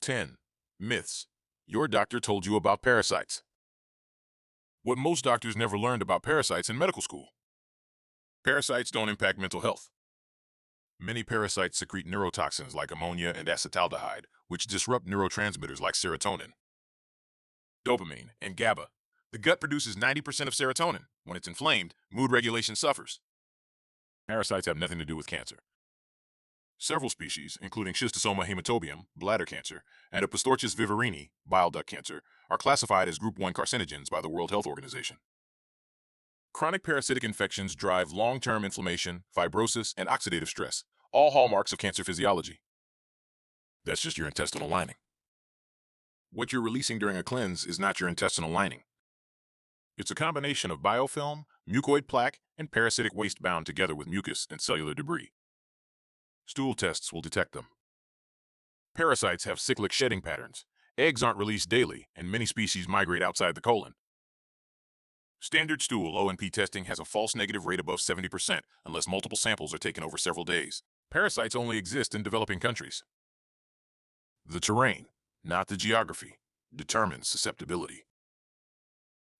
10 Myths your doctor told you about parasites. What most doctors never learned about parasites in medical school. Parasites don't impact mental health. Many parasites secrete neurotoxins like ammonia and acetaldehyde, which disrupt neurotransmitters like serotonin, dopamine, and GABA. The gut produces 90% of serotonin. When it's inflamed, mood regulation suffers. Parasites have nothing to do with cancer. Several species, including Schistosoma hematobium, bladder cancer, and Opisthochus viverrini, bile duct cancer, are classified as Group 1 carcinogens by the World Health Organization. Chronic parasitic infections drive long-term inflammation, fibrosis, and oxidative stress, all hallmarks of cancer physiology. That's just your intestinal lining. What you're releasing during a cleanse is not your intestinal lining. It's a combination of biofilm, mucoid plaque, and parasitic waste bound together with mucus and cellular debris. Stool tests will detect them. Parasites have cyclic shedding patterns. Eggs aren't released daily, and many species migrate outside the colon. Standard stool O&P testing has a false negative rate above 70% unless multiple samples are taken over several days. Parasites only exist in developing countries. The terrain, not the geography, determines susceptibility.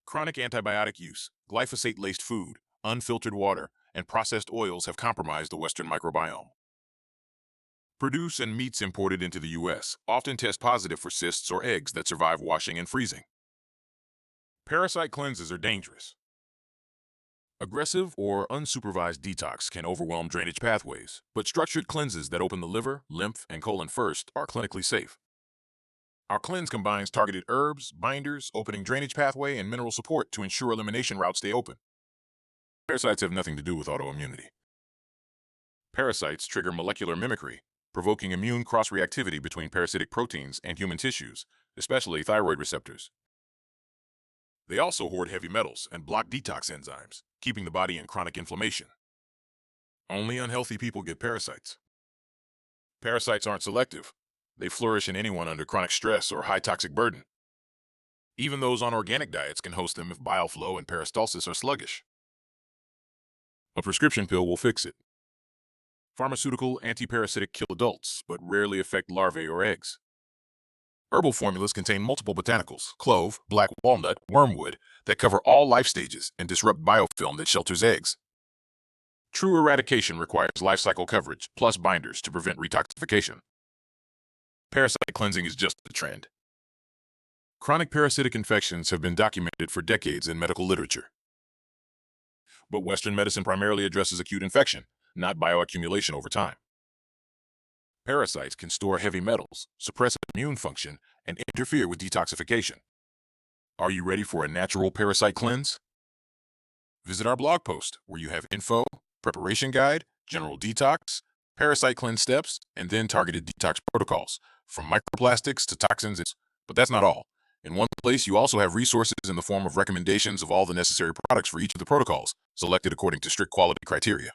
Chronic antibiotic use, glyphosate-laced food, unfiltered water, and processed oils have compromised the Western microbiome. Produce and meats imported into the U.S. often test positive for cysts or eggs that survive washing and freezing. Parasite cleanses are dangerous. Aggressive or unsupervised detox can overwhelm drainage pathways, but structured cleanses that open the liver, lymph, and colon first are clinically safe. Our cleanse combines targeted herbs, binders, opening drainage pathway, and mineral support to ensure elimination routes stay open. Parasites have nothing to do with autoimmunity. Parasites trigger molecular mimicry, provoking immune cross-reactivity between parasitic proteins and human tissues, especially thyroid receptors. They also hoard heavy metals and block detox enzymes, keeping the body in chronic inflammation. Only unhealthy people get parasites. Parasites aren't selective. They flourish in anyone under chronic stress or high toxic burden. Even those on organic diets can host them if bile flow and peristalsis are sluggish. A prescription pill will fix it. Pharmaceutical antiparasitic kill adults, but rarely affect larvae or eggs. Herbal formulas contain multiple botanicals, clove, black walnut, wormwood, that cover all life stages and disrupt biofilm that shelters eggs. True eradication requires life cycle coverage, plus binders to prevent retoxification. Parasite cleansing is just a trend. Chronic parasitic infections have been documented for decades in medical literature. But Western medicine primarily addresses acute infection, not bioaccumulation over time. Parasites can store heavy metals, suppress immune function, and interfere with detoxification. Are you ready for a natural parasite cleanse? Visit our blog post where you have info, preparation guide, general detox, parasite cleanse steps, and then targeted detox protocols, from microplastics to toxins. But that's not all. In one place, you also have resources in the form of recommendations of all the necessary products for each of the protocols, selected according to strict quality criteria.